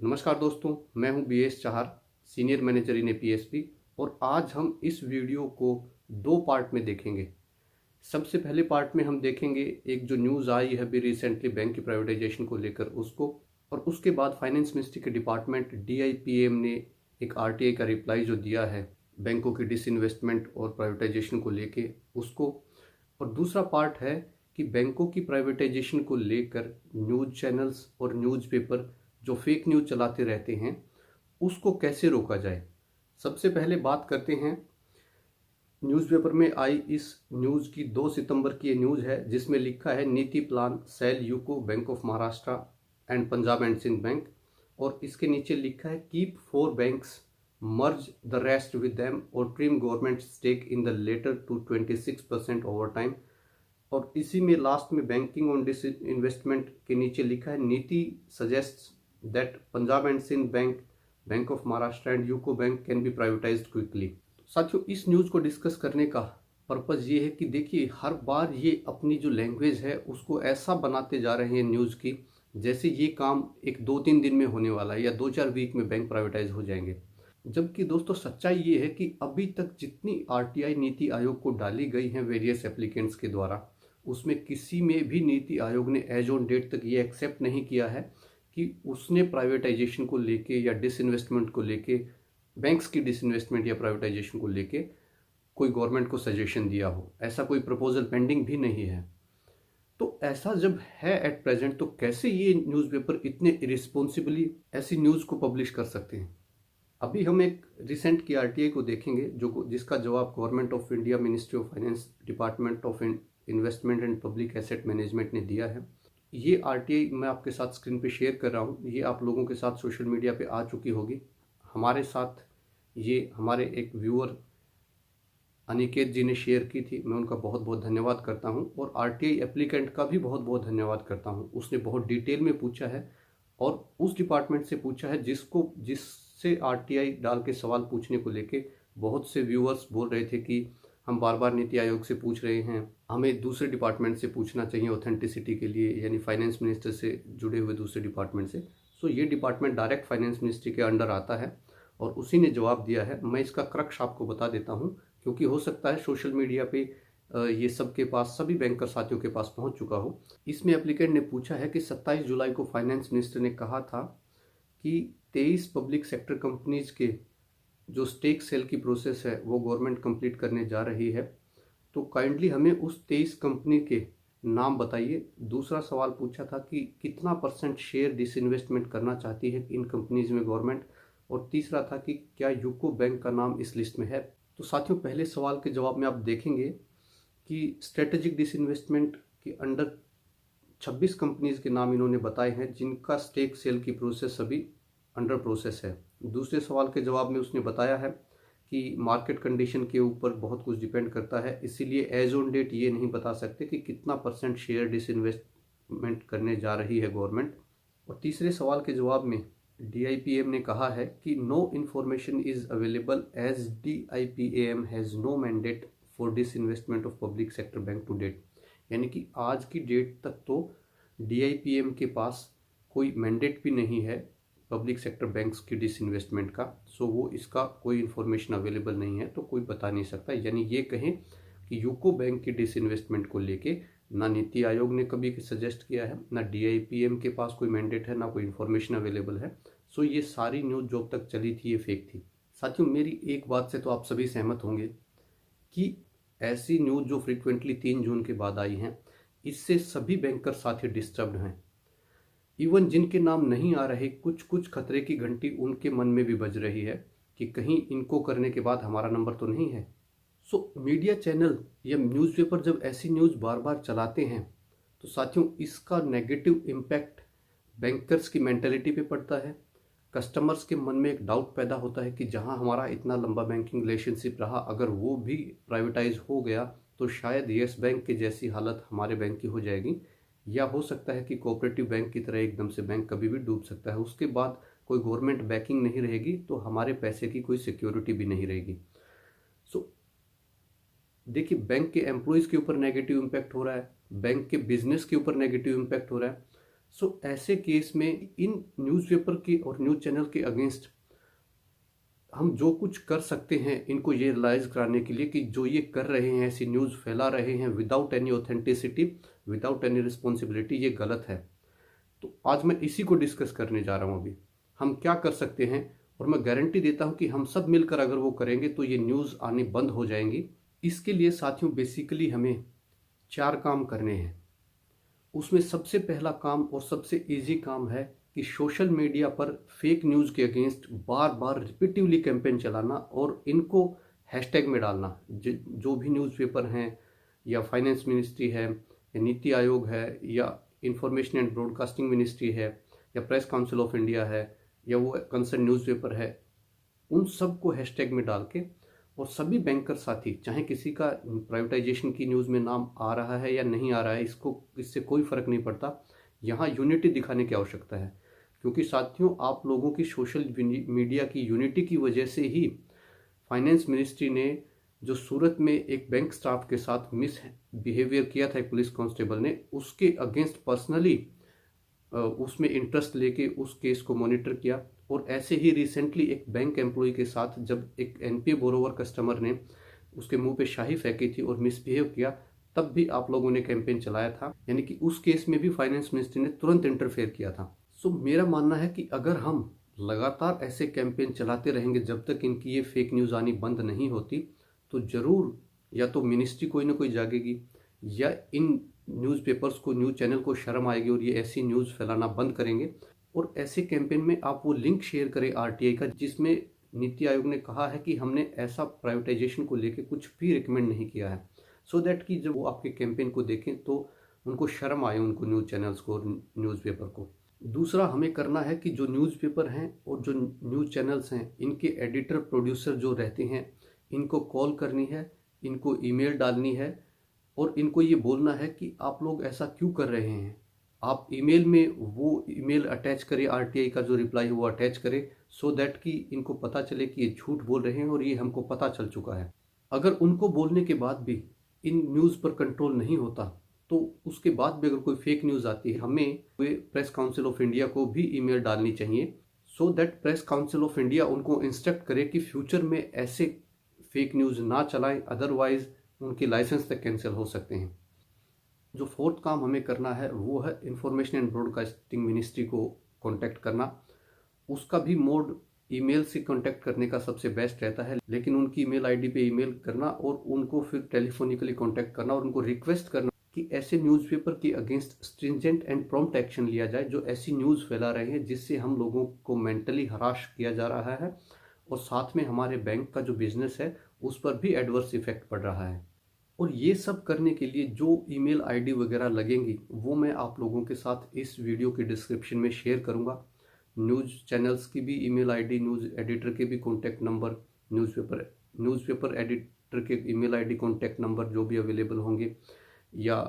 नमस्कार दोस्तों, मैं हूं BS चाहर, सीनियर मैनेजर इन एपीएसपी। और आज हम इस वीडियो को दो पार्ट में देखेंगे। सबसे पहले पार्ट में हम देखेंगे एक जो न्यूज़ आई है अभी रिसेंटली बैंक की प्राइवेटाइजेशन को लेकर उसको, और उसके बाद फाइनेंस मिनिस्ट्री के डिपार्टमेंट DIPM ने एक RTI का रिप्लाई जो दिया है बैंकों की डिसइन्वेस्टमेंट और प्राइवेटाइजेशन को लेके उसको। और दूसरा पार्ट है कि बैंकों की प्राइवेटाइजेशन को लेकर न्यूज़ चैनल्स और न्यूज़पेपर जो फेक न्यूज़ चलाते रहते हैं उसको कैसे रोका जाए। सबसे पहले बात करते हैं न्यूज़पेपर में आई इस न्यूज़ की। 2 सितंबर की ये न्यूज़ है जिसमें लिखा है NITI plan sell UCO bank of Maharashtra and Punjab and Sindh bank. और इसके नीचे लिखा है keep 4 banks merge the rest with them और trim government stake in the latter to 26% over time. और इसी में लास्ट में बैंकिंग ऑन डिस इन्वेस्टमेंट के नीचे लिखा है NITI suggests that Punjab and Sindh bank, bank of Maharashtra and UCO bank can be privatised quickly. साथियों, इस न्यूज़ को डिस्कस करने का पर्पज़ ये है कि देखिए हर बार ये अपनी जो लैंग्वेज है उसको ऐसा बनाते जा रहे हैं न्यूज़ की जैसे ये काम एक 2-3 दिन में होने वाला है या 2-4 वीक में बैंक प्राइवेटाइज हो जाएंगे। जबकि दोस्तों सच्चाई ये है कि अभी तक जितनी RTI नीति आयोग को डाली गई हैं वेरियस एप्लीकेंट्स के द्वारा, उसमें किसी में भी नीति आयोग ने एज ऑन डेट तक ये एक्सेप्ट नहीं किया है कि उसने प्राइवेटाइजेशन को लेके या डिसइन्वेस्टमेंट को लेके, बैंक्स की डिसइन्वेस्टमेंट या प्राइवेटाइजेशन को लेके कोई गवर्नमेंट को सजेशन दिया हो। ऐसा कोई प्रपोजल पेंडिंग भी नहीं है। तो ऐसा जब है एट प्रेजेंट, तो कैसे ये न्यूज़पेपर इतने इरिस्पॉन्सिबली ऐसी न्यूज़ को पब्लिश कर सकते हैं। अभी हम एक रिसेंट की RTI को देखेंगे जिसका जवाब government of India ministry of finance department of investment and public asset management ने दिया है। ये RTI मैं आपके साथ स्क्रीन पे शेयर कर रहा हूँ। ये आप लोगों के साथ सोशल मीडिया पे आ चुकी होगी। हमारे साथ ये हमारे एक व्यूअर अनिकेत जी ने शेयर की थी। मैं उनका बहुत बहुत धन्यवाद करता हूँ और RTI एप्लीकेंट का भी बहुत बहुत धन्यवाद करता हूँ। उसने बहुत डिटेल में पूछा है और उस डिपार्टमेंट से पूछा है जिससे RTI डाल के सवाल पूछने को लेके बहुत से व्यूअर्स बोल रहे थे कि हम बार बार नीति आयोग से पूछ रहे हैं, हमें दूसरे डिपार्टमेंट से पूछना चाहिए ऑथेंटिसिटी के लिए, यानी फाइनेंस मिनिस्टर से जुड़े हुए दूसरे डिपार्टमेंट से। सो ये डिपार्टमेंट डायरेक्ट फाइनेंस मिनिस्ट्री के अंडर आता है और उसी ने जवाब दिया है। मैं इसका क्रक्स आपको बता देता हूँ क्योंकि हो सकता है सोशल मीडिया पे ये सबके पास, सभी बैंकर साथियों के पास पहुँच चुका हो। इसमें एप्लीकेंट ने पूछा है कि 27 जुलाई को फाइनेंस मिनिस्टर ने कहा था कि 23 पब्लिक सेक्टर कंपनीज के जो स्टेक सेल की प्रोसेस है वो गवर्नमेंट कंप्लीट करने जा रही है, तो काइंडली हमें उस 23 कंपनी के नाम बताइए। दूसरा सवाल पूछा था कि कितना % शेयर डिसइन्वेस्टमेंट करना चाहती है इन कंपनीज में गवर्नमेंट। और तीसरा था कि क्या यूको बैंक का नाम इस लिस्ट में है। तो साथियों, पहले सवाल के जवाब में आप देखेंगे कि स्ट्रेटेजिक डिसइन्वेस्टमेंट के अंडर 26 कंपनीज के नाम इन्होंने बताए हैं जिनका स्टेक सेल की प्रोसेस अभी अंडर प्रोसेस है। दूसरे सवाल के जवाब में उसने बताया है कि मार्केट कंडीशन के ऊपर बहुत कुछ डिपेंड करता है, इसीलिए एज ऑन डेट ये नहीं बता सकते कि कितना % शेयर डिसइन्वेस्टमेंट करने जा रही है गवर्नमेंट। और तीसरे सवाल के जवाब में DIPM ने कहा है कि no information is available as DIPM has no mandate for disinvestment of public sector bank to date. यानी कि आज की डेट तक तो DIPM के पास कोई मैंडेट भी नहीं है पब्लिक सेक्टर बैंक्स की डिसइन्वेस्टमेंट का। सो वो इसका कोई इन्फॉर्मेशन अवेलेबल नहीं है, तो कोई बता नहीं सकता। यानी ये कहें कि यूको बैंक की डिसइन्वेस्टमेंट को लेके ना नीति आयोग ने कभी सजेस्ट किया है, ना DIPM के पास कोई मैंडेट है, ना कोई इन्फॉर्मेशन अवेलेबल है। सो ये सारी न्यूज़ जो अब तक चली थी ये फेक थी। साथियों, मेरी एक बात से तो आप सभी सहमत होंगे कि ऐसी न्यूज़ जो फ्रिक्वेंटली 3 जून के बाद आई हैं, इससे सभी बैंकर साथी डिस्टर्ब्ड हैं। इवन जिनके नाम नहीं आ रहे, कुछ कुछ खतरे की घंटी उनके मन में भी बज रही है कि कहीं इनको करने के बाद हमारा नंबर तो नहीं है। सो मीडिया चैनल या न्यूज़पेपर जब ऐसी न्यूज़ बार बार चलाते हैं तो साथियों इसका नेगेटिव इम्पैक्ट बैंकर्स की मेंटेलिटी पे पड़ता है। कस्टमर्स के मन में एक डाउट पैदा होता है कि जहां हमारा इतना लंबा बैंकिंग रिलेशनशिप रहा, अगर वो भी प्राइवेटाइज हो गया तो शायद येस बैंक की जैसी हालत हमारे बैंक की हो जाएगी, या हो सकता है कि कोऑपरेटिव बैंक की तरह एकदम से बैंक कभी भी डूब सकता है। उसके बाद कोई गवर्नमेंट बैकिंग नहीं रहेगी तो हमारे पैसे की कोई सिक्योरिटी भी नहीं रहेगी। सो देखिए, बैंक के एम्प्लॉयज़ के ऊपर नेगेटिव इम्पैक्ट हो रहा है, बैंक के बिजनेस के ऊपर नेगेटिव इम्पैक्ट हो रहा है। सो ऐसे केस में इन न्यूज़पेपर के और न्यूज़ चैनल के अगेंस्ट हम जो कुछ कर सकते हैं इनको ये रियलाइज़ कराने के लिए कि जो ये कर रहे हैं, ऐसी न्यूज़ फैला रहे हैं without any authenticity, without any responsibility, ये गलत है। तो आज मैं इसी को डिस्कस करने जा रहा हूँ। अभी हम क्या कर सकते हैं, और मैं गारंटी देता हूँ कि हम सब मिलकर अगर वो करेंगे तो ये न्यूज़ आनी बंद हो जाएंगी। इसके लिए साथियों बेसिकली हमें 4 काम करने हैं। उसमें सबसे पहला काम और सबसे इजी काम है कि सोशल मीडिया पर फेक न्यूज़ के अगेंस्ट बार बार रिपीटिवली कैंपेन चलाना और इनको हैशटैग में डालना। जो भी न्यूज़पेपर हैं या फाइनेंस मिनिस्ट्री है या नीति आयोग है या इंफॉर्मेशन एंड ब्रॉडकास्टिंग मिनिस्ट्री है या प्रेस काउंसिल ऑफ इंडिया है या वो कंसर्न न्यूज़पेपर है, उन सब को हैशटैग में डाल के, और सभी बैंकर साथी, चाहे किसी का प्राइवेटाइजेशन की न्यूज़ में नाम आ रहा है या नहीं आ रहा है, इससे कोई फ़र्क नहीं पड़ता। यहाँ यूनिटी दिखाने की आवश्यकता है, क्योंकि साथियों आप लोगों की सोशल मीडिया की यूनिटी की वजह से ही फाइनेंस मिनिस्ट्री ने जो सूरत में एक बैंक स्टाफ के साथ मिस बिहेवियर किया था एक पुलिस कांस्टेबल ने, उसके अगेंस्ट पर्सनली उसमें इंटरेस्ट लेके उस केस को मॉनिटर किया। और ऐसे ही रिसेंटली एक बैंक एम्प्लॉय के साथ जब एक एनपीए बोरोवर कस्टमर ने उसके मुंह पे शाही फेंकी थी और मिसबिहेव किया, तब भी आप लोगों ने कैंपेन चलाया था, यानी कि उस केस में भी फाइनेंस मिनिस्ट्री ने तुरंत इंटरफेयर किया था। सो मेरा मानना है कि अगर हम लगातार ऐसे कैंपेन चलाते रहेंगे जब तक इनकी ये फेक न्यूज़ आनी बंद नहीं होती, तो ज़रूर या तो मिनिस्ट्री कोई ना कोई जागेगी या इन न्यूज़पेपर्स को, न्यूज़ चैनल को शर्म आएगी और ये ऐसी न्यूज़ फैलाना बंद करेंगे। और ऐसे कैंपेन में आप वो लिंक शेयर करें आरटीआई का, जिसमें नीति आयोग ने कहा है कि हमने ऐसा प्राइवेटाइजेशन को लेकर कुछ भी रिकमेंड नहीं किया है, सो दैट कि जब वो आपके कैंपेन को देखें तो उनको शर्म आए, उनको न्यूज़ चैनल्स को और न्यूज़पेपर को। दूसरा हमें करना है कि जो न्यूज़पेपर हैं और जो न्यूज़ चैनल्स हैं, इनके एडिटर प्रोड्यूसर जो रहते हैं, इनको कॉल करनी है, इनको ईमेल डालनी है और इनको ये बोलना है कि आप लोग ऐसा क्यों कर रहे हैं। आप ईमेल में वो ईमेल अटैच करें, आरटीआई का जो रिप्लाई है वो अटैच करें, सो दैट कि इनको पता चले कि ये झूठ बोल रहे हैं और ये हमको पता चल चुका है। अगर उनको बोलने के बाद भी इन न्यूज़ पर कंट्रोल नहीं होता, तो उसके बाद भी अगर कोई फेक न्यूज़ आती है, हमें प्रेस काउंसिल ऑफ इंडिया को भी ईमेल डालनी चाहिए, so that press council of India उनको इंस्ट्रक्ट करे कि फ्यूचर में ऐसे फेक न्यूज़ ना चलाएं, अदरवाइज उनके लाइसेंस तक कैंसिल हो सकते हैं। जो फोर्थ काम हमें करना है वो है इंफॉर्मेशन एंड ब्रॉडकास्टिंग मिनिस्ट्री को कांटेक्ट करना। उसका भी मोड ईमेल से कांटेक्ट करने का सबसे बेस्ट रहता है, लेकिन उनकी ईमेल आईडी पे ईमेल करना और उनको फिर टेलीफोनिकली कांटेक्ट करना और उनको रिक्वेस्ट करना कि ऐसे न्यूज़पेपर के against stringent and prompt action लिया जाए जो ऐसी न्यूज़ फैला रहे हैं जिससे हम लोगों को मेंटली हराश किया जा रहा है और साथ में हमारे बैंक का जो बिजनेस है उस पर भी एडवर्स इफेक्ट पड़ रहा है। और ये सब करने के लिए जो ईमेल आईडी वगैरह लगेंगी वो मैं आप लोगों के साथ इस वीडियो के डिस्क्रिप्शन में शेयर करूंगा। न्यूज़ चैनल्स की भी ईमेल आईडी, न्यूज़ एडिटर के भी कॉन्टैक्ट नंबर, न्यूज़पेपर एडिटर के ईमेल आईडी, कॉन्टैक्ट नंबर जो भी अवेलेबल होंगे, या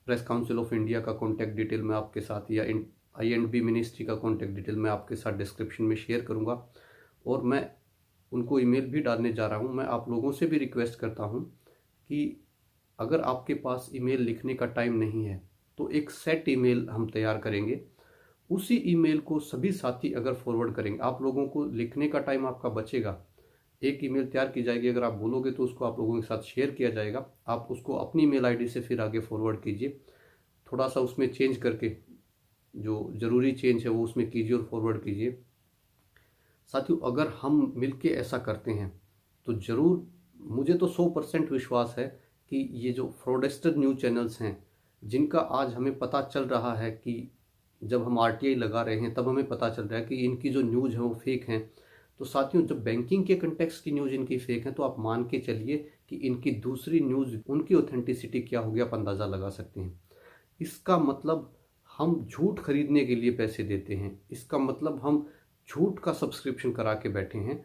प्रेस काउंसिल ऑफ इंडिया का कॉन्टैक्ट डिटेल मैं आपके साथ, या INB मिनिस्ट्री का कॉन्टैक्ट डिटेल मैं आपके साथ डिस्क्रिप्शन में शेयर करूँगा। और मैं उनको ईमेल भी डालने जा रहा हूँ। मैं आप लोगों से भी रिक्वेस्ट करता हूँ कि अगर आपके पास ईमेल लिखने का टाइम नहीं है तो एक सेट ईमेल हम तैयार करेंगे, उसी ईमेल को सभी साथी अगर फॉरवर्ड करेंगे, आप लोगों को लिखने का टाइम आपका बचेगा। एक ईमेल तैयार की जाएगी, अगर आप बोलोगे तो उसको आप लोगों के साथ शेयर किया जाएगा। आप उसको अपनी ईमेल आईडी से फिर आगे फॉरवर्ड कीजिए, थोड़ा सा उसमें चेंज करके, जो ज़रूरी चेंज है वो उसमें कीजिए और फॉरवर्ड कीजिए। साथियों अगर हम मिलके ऐसा करते हैं तो ज़रूर, मुझे तो 100% विश्वास है कि ये जो फ्रॉडस्टर न्यूज़ चैनल्स हैं जिनका आज हमें पता चल रहा है कि जब हम आरटीआई लगा रहे हैं तब हमें पता चल रहा है कि इनकी जो न्यूज़ है वो फेक हैं, तो साथियों जब बैंकिंग के कंटेक्स्ट की न्यूज़ इनकी फेक है तो आप मान के चलिए कि इनकी दूसरी न्यूज़, उनकी ऑथेंटिसिटी क्या होगी आप अंदाज़ा लगा सकते हैं। इसका मतलब हम झूठ खरीदने के लिए पैसे देते हैं, इसका मतलब हम झूठ का सब्सक्रिप्शन करा के बैठे हैं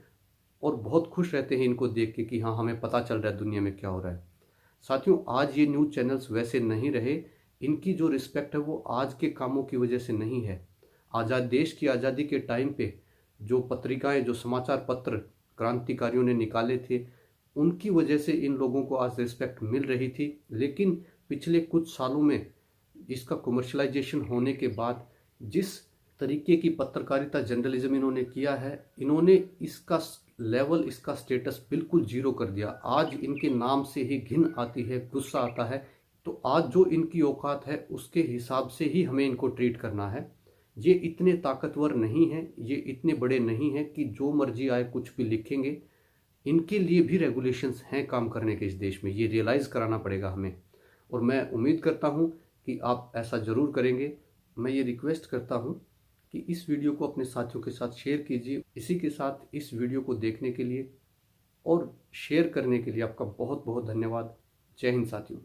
और बहुत खुश रहते हैं इनको देख के कि हाँ हमें पता चल रहा है दुनिया में क्या हो रहा है। साथियों आज ये न्यूज़ चैनल्स वैसे नहीं रहे, इनकी जो रिस्पेक्ट है वो आज के कामों की वजह से नहीं है। देश की आज़ादी के टाइम पे जो पत्रिकाएं, जो समाचार पत्र क्रांतिकारियों ने निकाले थे, उनकी वजह से इन लोगों को आज रिस्पेक्ट मिल रही थी। लेकिन पिछले कुछ सालों में इसका कमर्शलाइजेशन होने के बाद जिस तरीके की पत्रकारिता जर्नलिज्म इन्होंने किया है, इन्होंने इसका लेवल, इसका स्टेटस बिल्कुल जीरो कर दिया। आज इनके नाम से ही घिन आती है, गुस्सा आता है। तो आज जो इनकी औकात है उसके हिसाब से ही हमें इनको ट्रीट करना है। ये इतने ताकतवर नहीं हैं, ये इतने बड़े नहीं हैं कि जो मर्जी आए कुछ भी लिखेंगे। इनके लिए भी रेगुलेशंस हैं काम करने के इस देश में, ये रियलाइज़ कराना पड़ेगा हमें। और मैं उम्मीद करता हूँ कि आप ऐसा ज़रूर करेंगे। मैं ये रिक्वेस्ट करता हूँ कि इस वीडियो को अपने साथियों के साथ शेयर कीजिए। इसी के साथ इस वीडियो को देखने के लिए और शेयर करने के लिए आपका बहुत बहुत धन्यवाद। जय हिंद साथियों।